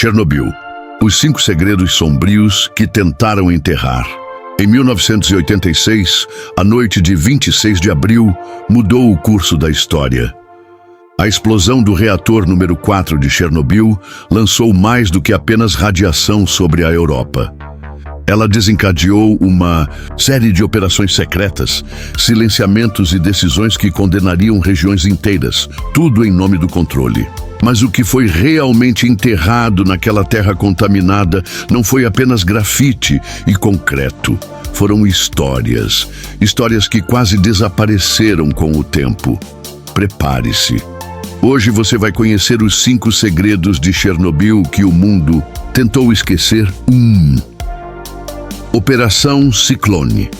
Chernobyl. Os 5 segredos sombrios que tentaram enterrar. Em 1986, a noite de 26 de abril mudou o curso da história. A explosão do reator número 4 de Chernobyl lançou mais do que apenas radiação sobre a Europa. Ela desencadeou uma série de operações secretas, silenciamentos e decisões que condenariam regiões inteiras, tudo em nome do controle. Mas o que foi realmente enterrado naquela terra contaminada não foi apenas grafite e concreto. Foram histórias que quase desapareceram com o tempo. Prepare-se. Hoje você vai conhecer os 5 segredos de Chernobyl que o mundo tentou esquecer. Operação Ciclone.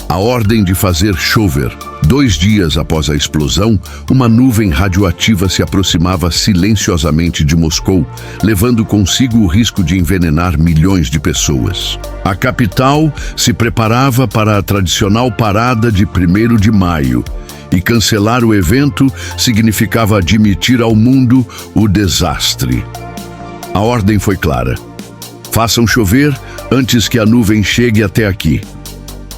A ordem de fazer chover. 2 dias após a explosão, uma nuvem radioativa se aproximava silenciosamente de Moscou, levando consigo o risco de envenenar milhões de pessoas. A capital se preparava para a tradicional parada de 1º de maio, e cancelar o evento significava admitir ao mundo o desastre. A ordem foi clara. Façam chover antes que a nuvem chegue até aqui.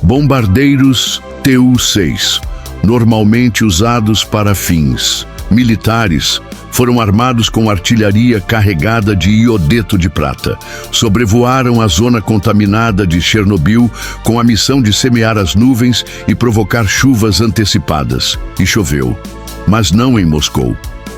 Bombardeiros Tu-6, normalmente usados para fins militares, foram armados com artilharia carregada de iodeto de prata. Sobrevoaram a zona contaminada de Chernobyl com a missão de semear as nuvens e provocar chuvas antecipadas. E choveu. Mas não em Moscou.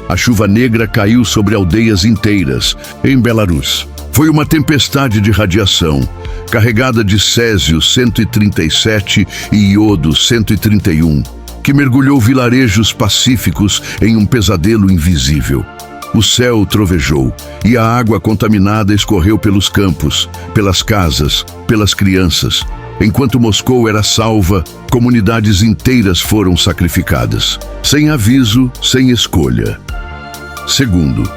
A chuva negra caiu sobre aldeias inteiras, em Belarus. Foi uma tempestade de radiação, carregada de césio 137 e iodo 131, que mergulhou vilarejos pacíficos em um pesadelo invisível. O céu trovejou e a água contaminada escorreu pelos campos, pelas casas, pelas crianças. Enquanto Moscou era salva, comunidades inteiras foram sacrificadas, sem aviso, sem escolha. Segundo,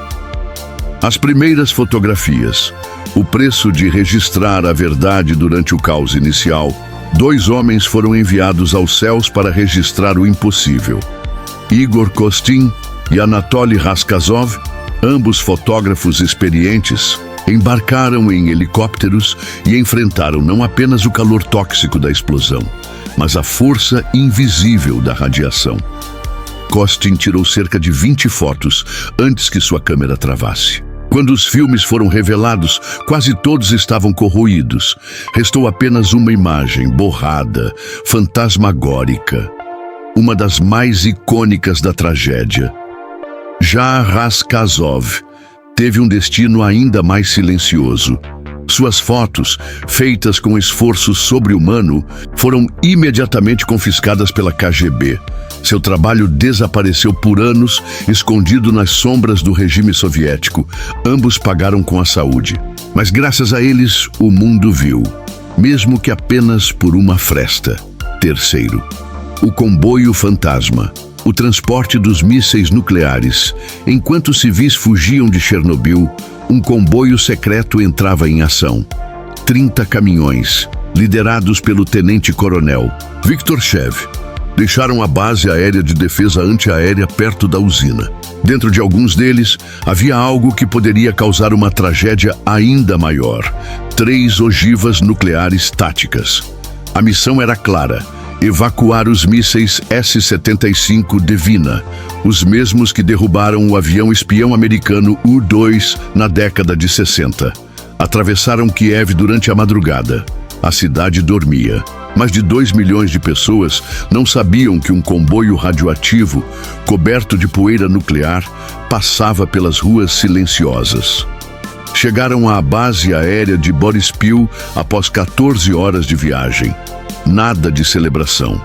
as primeiras fotografias. O preço de registrar a verdade durante o caos inicial. 2 homens foram enviados aos céus para registrar o impossível. Igor Kostin e Anatoly Raskazov, ambos fotógrafos experientes, embarcaram em helicópteros e enfrentaram não apenas o calor tóxico da explosão, mas a força invisível da radiação. Kostin tirou cerca de 20 fotos antes que sua câmera travasse. Quando os filmes foram revelados, quase todos estavam corroídos. Restou apenas uma imagem borrada, fantasmagórica. Uma das mais icônicas da tragédia. Já Raskazov teve um destino ainda mais silencioso. Suas fotos, feitas com esforço sobre-humano, foram imediatamente confiscadas pela KGB. Seu trabalho desapareceu por anos, escondido nas sombras do regime soviético. Ambos pagaram com a saúde. Mas graças a eles, o mundo viu, mesmo que apenas por uma fresta. Terceiro, o comboio fantasma. O transporte dos mísseis nucleares. Enquanto civis fugiam de Chernobyl, um comboio secreto entrava em ação. 30 caminhões, liderados pelo tenente-coronel Viktor Shev, deixaram a base aérea de defesa antiaérea perto da usina. Dentro de alguns deles, havia algo que poderia causar uma tragédia ainda maior. 3 ogivas nucleares táticas. A missão era clara: evacuar os mísseis S-75 Devina, os mesmos que derrubaram o avião espião americano U-2 na década de 60. Atravessaram Kiev durante a madrugada. A cidade dormia. Mais de 2 milhões de pessoas não sabiam que um comboio radioativo, coberto de poeira nuclear, passava pelas ruas silenciosas. Chegaram à base aérea de Boryspil após 14 horas de viagem. Nada de celebração.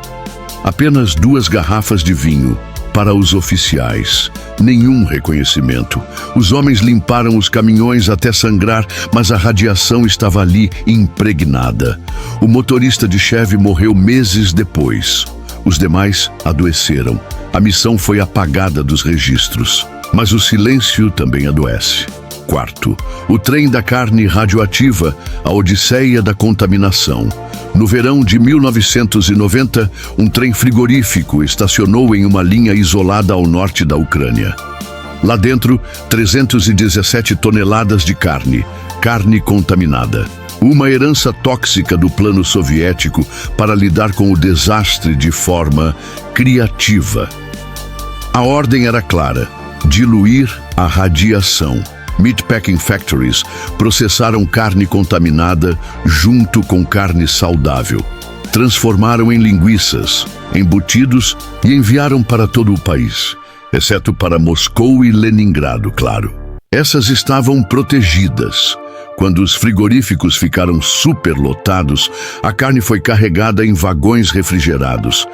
Apenas 2 garrafas de vinho para os oficiais. Nenhum reconhecimento. Os homens limparam os caminhões até sangrar, mas a radiação estava ali impregnada. O motorista de Shev morreu meses depois. Os demais adoeceram. A missão foi apagada dos registros. Mas o silêncio também adoece. Quarto, o trem da carne radioativa, a odisseia da contaminação. No verão de 1990, um trem frigorífico estacionou em uma linha isolada ao norte da Ucrânia. Lá dentro, 317 toneladas de carne contaminada. Uma herança tóxica do plano soviético para lidar com o desastre de forma criativa. A ordem era clara: diluir a radiação. Meatpacking factories processaram carne contaminada junto com carne saudável. Transformaram em linguiças, embutidos e enviaram para todo o país, exceto para Moscou e Leningrado, claro. Essas estavam protegidas. Quando os frigoríficos ficaram superlotados, a carne foi carregada em vagões refrigerados.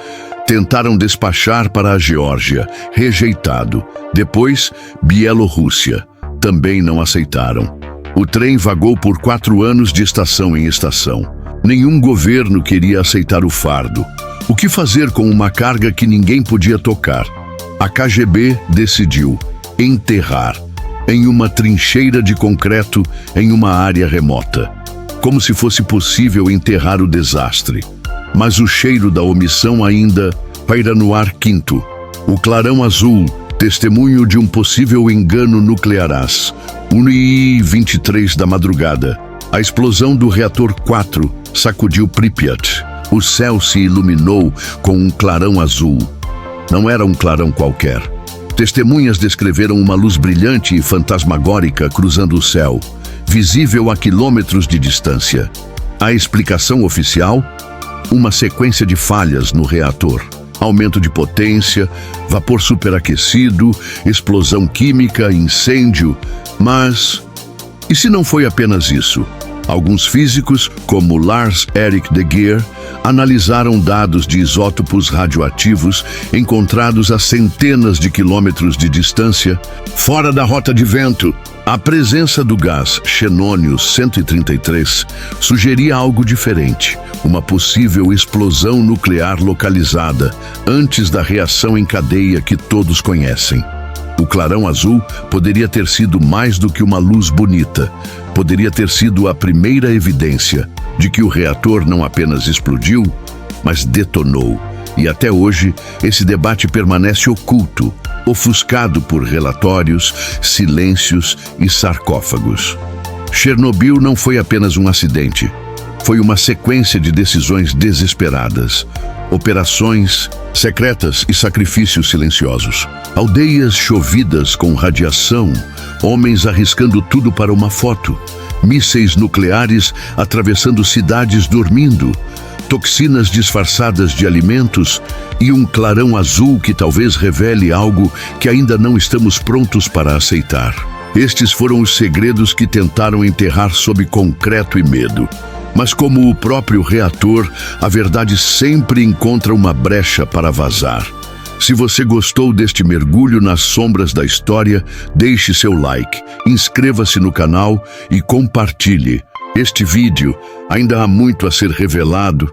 Tentaram despachar para a Geórgia, rejeitado. Depois, Bielorrússia. Também não aceitaram. O trem vagou por 4 anos de estação em estação. Nenhum governo queria aceitar o fardo. O que fazer com uma carga que ninguém podia tocar? A KGB decidiu enterrar em uma trincheira de concreto em uma área remota. Como se fosse possível enterrar o desastre. Mas o cheiro da omissão ainda paira no ar quinto. O clarão azul, testemunho de um possível engano nuclearaz. 1h23 da madrugada. A explosão do reator 4 sacudiu Pripyat. O céu se iluminou com um clarão azul. Não era um clarão qualquer. Testemunhas descreveram uma luz brilhante e fantasmagórica cruzando o céu, visível a quilômetros de distância. A explicação oficial? Uma sequência de falhas no reator. Aumento de potência, vapor superaquecido, explosão química, incêndio. Mas, e se não foi apenas isso? Alguns físicos, como Lars Erik de Geer, analisaram dados de isótopos radioativos encontrados a centenas de quilômetros de distância, fora da rota de vento. A presença do gás xenônio 133 sugeria algo diferente, uma possível explosão nuclear localizada antes da reação em cadeia que todos conhecem. O clarão azul poderia ter sido mais do que uma luz bonita. Poderia ter sido a primeira evidência de que o reator não apenas explodiu, mas detonou. E até hoje, esse debate permanece oculto, ofuscado por relatórios, silêncios e sarcófagos. Chernobyl não foi apenas um acidente. Foi uma sequência de decisões desesperadas. Operações secretas e sacrifícios silenciosos. Aldeias chovidas com radiação, homens arriscando tudo para uma foto, mísseis nucleares atravessando cidades dormindo, toxinas disfarçadas de alimentos e um clarão azul que talvez revele algo que ainda não estamos prontos para aceitar. Estes foram os segredos que tentaram enterrar sob concreto e medo. Mas como o próprio reator, a verdade sempre encontra uma brecha para vazar. Se você gostou deste mergulho nas sombras da história, deixe seu like, inscreva-se no canal e compartilhe. Este vídeo ainda há muito a ser revelado